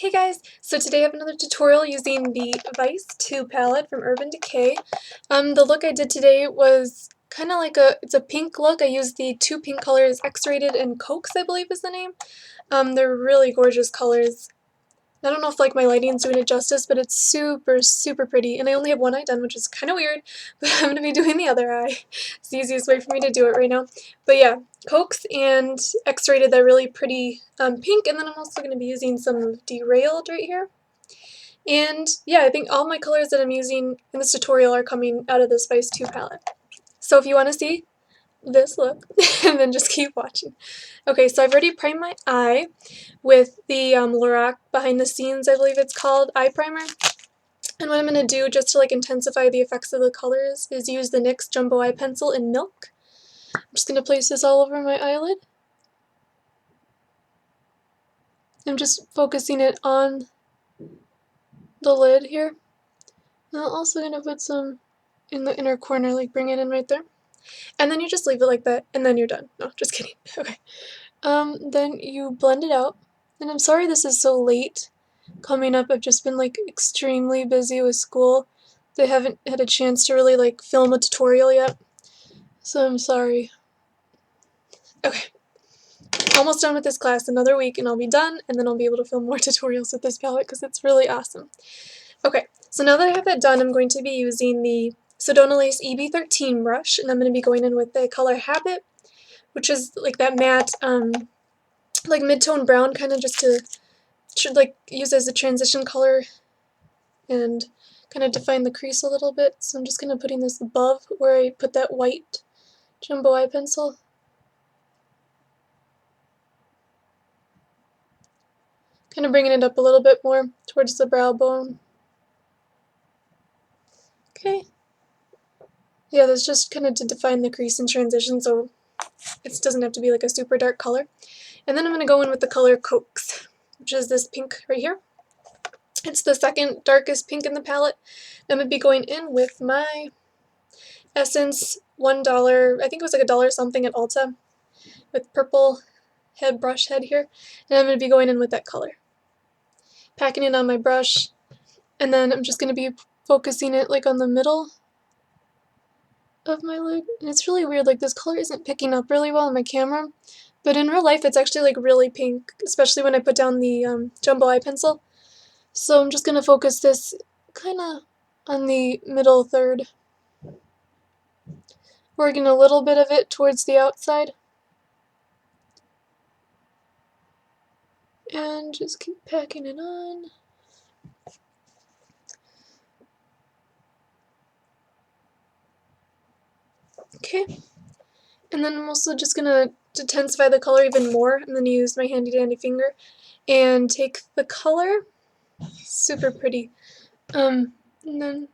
Hey guys, so today I have another tutorial using the Vice 2 palette from Urban Decay. The look I did today was kind of like it's a pink look. I used the two pink colors, X-Rated and Coax, I believe is the name. They're really gorgeous colors. I don't know if like my lighting's doing it justice, but it's super pretty. And I only have one eye done, which is kind of weird, but I'm going to be doing the other eye. It's the easiest way for me to do it right now. But yeah, Coax and X-Rated, that really pretty pink, and then I'm also going to be using some Derailed right here. And yeah, I think all my colors that I'm using in this tutorial are coming out of this Vice 2 palette. So if you want to see this look, and then just keep watching. Okay, so I've already primed my eye with the Lorac Behind the Scenes, I believe it's called, eye primer. And what I'm going to do just to like intensify the effects of the colors is use the NYX Jumbo Eye Pencil in Milk. I'm just going to place this all over my eyelid. I'm just focusing it on the lid here. And I'm also going to put some in the inner corner, like bring it in right there. And then you just leave it like that, and then you're done. No, just kidding. Okay. Then you blend it out. And I'm sorry this is so late coming up. I've just been like extremely busy with school. They haven't had a chance to really like film a tutorial yet. So I'm sorry. Okay. Almost done with this class, another week and I'll be done, and then I'll be able to film more tutorials with this palette because it's really awesome. Okay, so now that I have that done, I'm going to be using the Sedona Lace EB13 brush, and I'm going to be going in with the color Habit, which is like that matte, like mid-tone brown, kind of just to like use as a transition color and kind of define the crease a little bit. So I'm just going to putting this above where I put that white jumbo eye pencil. Kind of bringing it up a little bit more towards the brow bone. Okay. Yeah, that's just kind of to define the crease and transition, so it doesn't have to be like a super dark color. And then I'm going to go in with the color Coax, which is this pink right here. It's the second darkest pink in the palette. I'm going to be going in with my Essence $1, I think it was like $1 something at Ulta, with purple brush head here. And I'm going to be going in with that color. Packing it on my brush, and then I'm just going to be focusing it like on the middle of my lid. And it's really weird, like this color isn't picking up really well on my camera, but in real life it's actually like really pink, especially when I put down the jumbo eye pencil. So I'm just going to focus this kind of on the middle third, working a little bit of it towards the outside, and just keep packing it on. Okay, and then I'm also just going to intensify the color even more. I'm going to use my handy dandy finger and take the color, super pretty, and then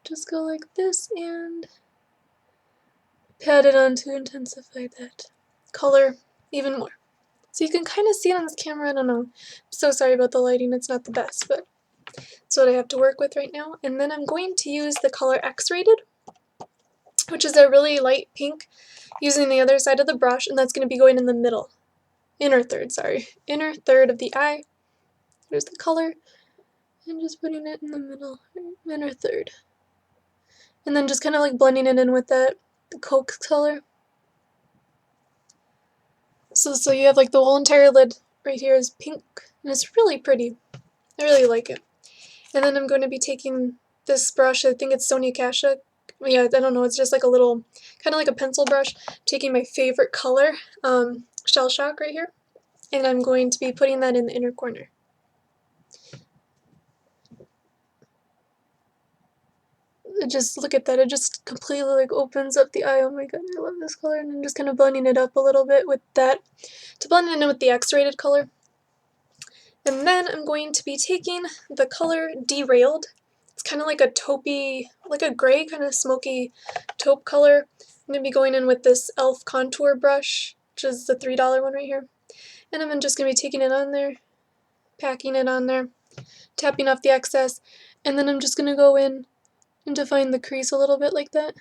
just go like this and pat it on to intensify that color even more. So you can kind of see it on this camera, I don't know. I'm so sorry about the lighting, it's not the best, but it's what I have to work with right now. And then I'm going to use the color X-Rated, which is a really light pink, using the other side of the brush, and that's going to be going in the middle. Inner third of the eye. There's the color, and just putting it in the middle, inner third. And then just kind of like blending it in with the Coke color. So you have like the whole entire lid right here is pink, and it's really pretty. I really like it. And then I'm going to be taking this brush, I think it's Sonia Kasha. Yeah, I don't know, it's just like a little, kind of like a pencil brush, taking my favorite color, Shell Shock right here, and I'm going to be putting that in the inner corner. Just look at that, it just completely like opens up the eye. Oh my god, I love this color. And I'm just kind of blending it up a little bit with that, to blend it in with the X-Rated color. And then I'm going to be taking the color Derailed. It's kind of like a taupey, like a gray kind of smoky taupe color. I'm going to be going in with this e.l.f. contour brush, which is the $3 one right here. And I'm just going to be taking it on there, packing it on there, tapping off the excess, and then I'm just going to go in and define the crease a little bit like that.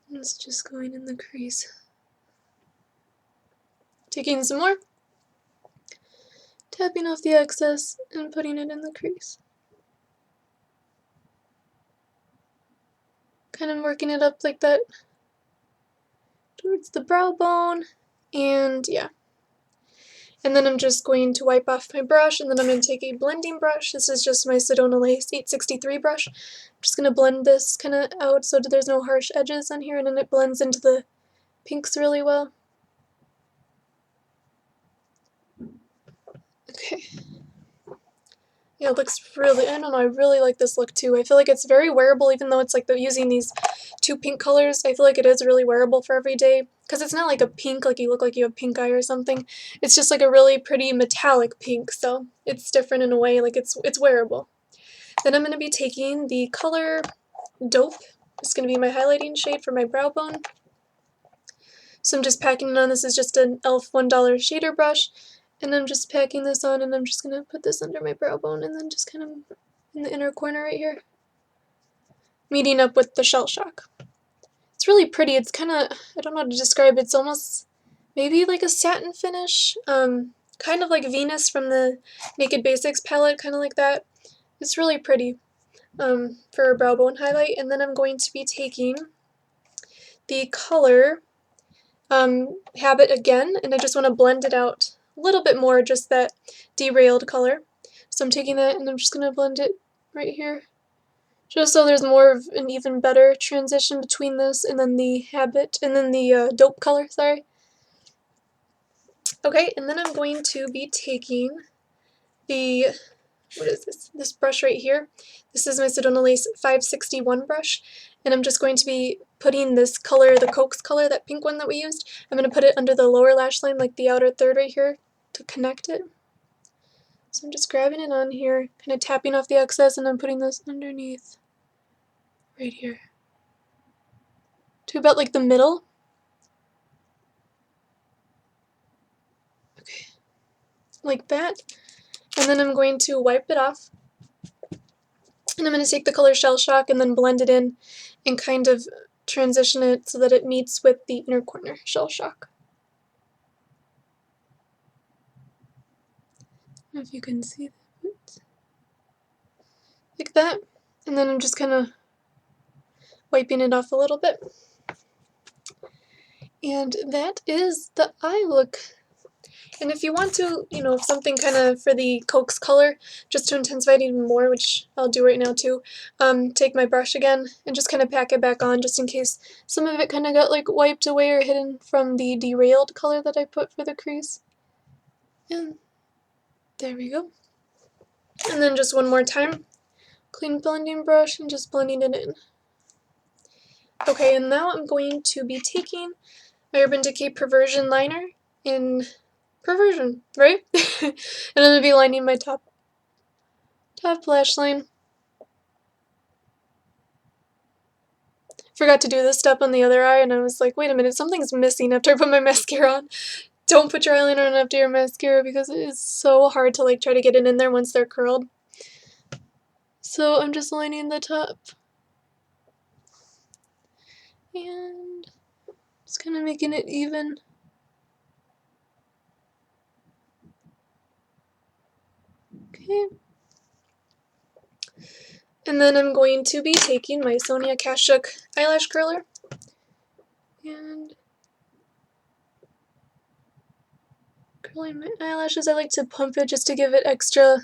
And it's just going in the crease. Taking some more, tapping off the excess, and putting it in the crease. Kind of working it up like that towards the brow bone, and yeah. And then I'm just going to wipe off my brush, and then I'm going to take a blending brush. This is just my Sedona Lace 863 brush. I'm just going to blend this kind of out so that there's no harsh edges on here, and then it blends into the pinks really well. Okay. Yeah, it looks really, I don't know, I really like this look too. I feel like it's very wearable, even though it's like using these two pink colors. I feel like it is really wearable for every day, because it's not like a pink, like you look like you have pink eye or something. It's just like a really pretty metallic pink, so it's different in a way, like it's wearable. Then I'm going to be taking the color Dope. It's going to be my highlighting shade for my brow bone. So I'm just packing it on. This is just an e.l.f. $1 shader brush. And I'm just packing this on, and I'm just going to put this under my brow bone and then just kind of in the inner corner right here. Meeting up with the Shell Shock. It's really pretty. It's kind of, I don't know how to describe it. It's almost maybe like a satin finish. Kind of like Venus from the Naked Basics palette, kind of like that. It's really pretty for a brow bone highlight. And then I'm going to be taking the color Habit again, and I just want to blend it out a little bit more, just that derailed color. So I'm taking that and I'm just going to blend it right here, just so there's more of an even better transition between this and then the Habit, and then the Dope color, sorry. Okay, and then I'm going to be taking the, what is this? This brush right here. This is my Sedona Lace 561 brush, and I'm just going to be putting this color, the Coax color, that pink one that we used, I'm going to put it under the lower lash line, like the outer third right here, to connect it. So I'm just grabbing it on here, kind of tapping off the excess, and I'm putting this underneath, right here, to about like the middle. Okay, like that. And then I'm going to wipe it off, and I'm going to take the color Shell Shock and then blend it in and kind of transition it so that it meets with the inner corner Shell Shock. I don't know if you can see that. Like that. And then I'm just kind of wiping it off a little bit. And that is the eye look. And if you want to, you know, something kind of for the Coax color, just to intensify it even more, which I'll do right now too, take my brush again and just kind of pack it back on, just in case some of it kind of got like wiped away or hidden from the derailed color that I put for the crease. And there we go. And then just one more time, clean blending brush and just blending it in. Okay, and now I'm going to be taking my Urban Decay Perversion liner in Perversion, right? And I'm going to be lining my top lash line. Forgot to do this step on the other eye, and I was like, wait a minute, something's missing after I put my mascara on. Don't put your eyeliner on after your mascara, because it is so hard to like try to get it in there once they're curled. So I'm just lining the top. And just kind of making it even. Okay. And then I'm going to be taking my Sonia Kashuk eyelash curler and curling my eyelashes. I like to pump it just to give it extra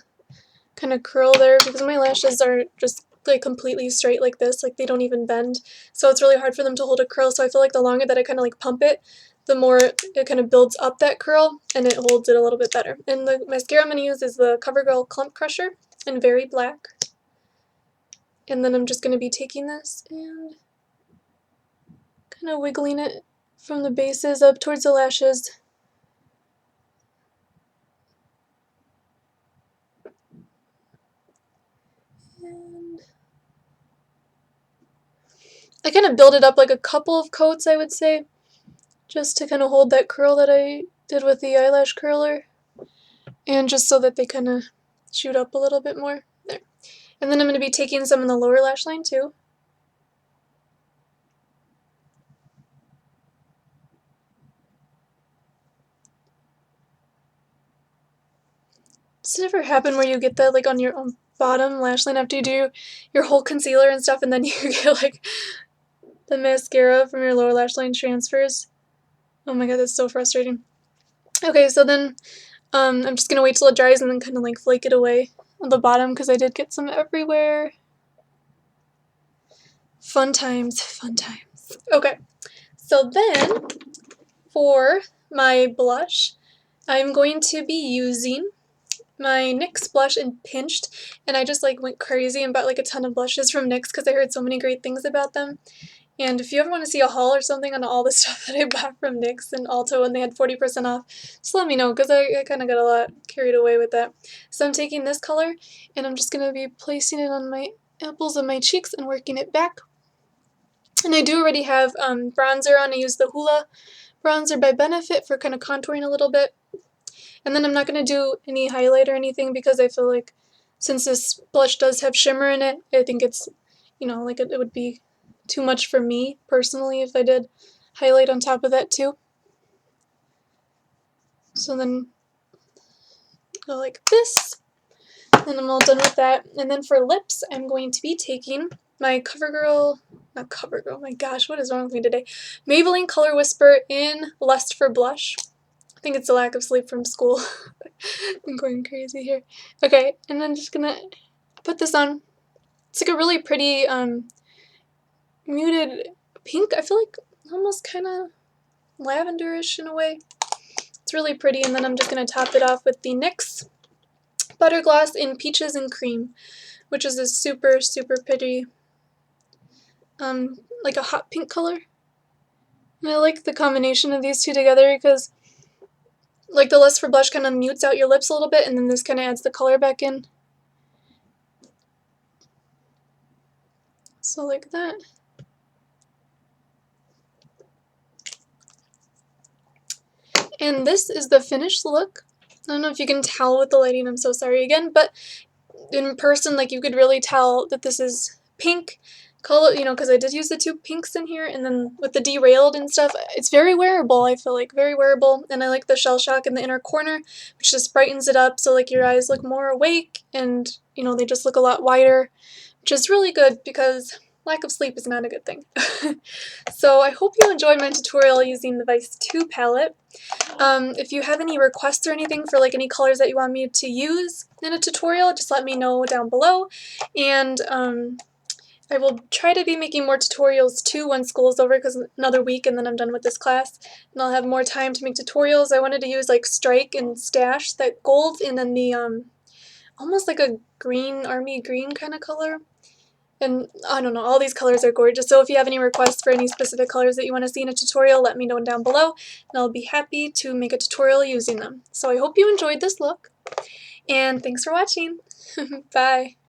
kind of curl there, because my lashes are just like completely straight like this, like they don't even bend. So it's really hard for them to hold a curl, so I feel like the longer that I kind of like pump it, the more it kind of builds up that curl and it holds it a little bit better. And the mascara I'm going to use is the CoverGirl Clump Crusher in Very Black. And then I'm just going to be taking this and kind of wiggling it from the bases up towards the lashes. And I kind of build it up like a couple of coats, I would say, just to kind of hold that curl that I did with the eyelash curler, and just so that they kind of shoot up a little bit more. There. And then I'm going to be taking some in the lower lash line too. Does it ever happen where you get that like on your own bottom lash line after you do your whole concealer and stuff, and then you get like the mascara from your lower lash line transfers? Oh my god, that's so frustrating. Okay, so then I'm just gonna wait till it dries and then kind of like flake it away on the bottom because I did get some everywhere. Fun times, fun times. Okay, so then for my blush, I'm going to be using my NYX blush in Pinched, and I just like went crazy and bought like a ton of blushes from NYX because I heard so many great things about them. And if you ever want to see a haul or something on all the stuff that I bought from NYX and Ulta when they had 40% off, just let me know because I kind of got a lot carried away with that. So I'm taking this color and I'm just going to be placing it on my apples of my cheeks and working it back. And I do already have bronzer on. I use the Hoola bronzer by Benefit for kind of contouring a little bit. And then I'm not going to do any highlight or anything because I feel like since this blush does have shimmer in it, I think it's, you know, like it would be too much for me personally if I did highlight on top of that too. So then go like this, and I'm all done with that. And then for lips, I'm going to be taking my not CoverGirl, my gosh, what is wrong with me today? Maybelline Color Whisper in Lust for Blush. I think it's a lack of sleep from school. I'm going crazy here. Okay, and I'm just gonna put this on. It's like a really pretty muted pink. I feel like almost kind of lavenderish in a way. It's really pretty, and then I'm just gonna top it off with the NYX Butter Gloss in Peaches and Cream, which is a super, super pretty, like a hot pink color. And I like the combination of these two together because like the Lust for Blush kind of mutes out your lips a little bit, and then this kind of adds the color back in. So like that. And this is the finished look. I don't know if you can tell with the lighting, I'm so sorry again, but in person, like you could really tell that this is pink color, you know, because I did use the two pinks in here, and then with the derailed and stuff, it's very wearable, I feel like, very wearable, and I like the shell shock in the inner corner, which just brightens it up so like your eyes look more awake, and, you know, they just look a lot wider, which is really good because lack of sleep is not a good thing. So I hope you enjoyed my tutorial using the Vice 2 palette. If you have any requests or anything for like any colors that you want me to use in a tutorial, just let me know down below, and I will try to be making more tutorials too when school is over, because another week and then I'm done with this class and I'll have more time to make tutorials. I wanted to use like Strike and Stash, that gold, and then the almost like a green, army green kind of color. And I don't know, all these colors are gorgeous, so if you have any requests for any specific colors that you want to see in a tutorial, let me know down below, and I'll be happy to make a tutorial using them. So I hope you enjoyed this look, and thanks for watching. Bye!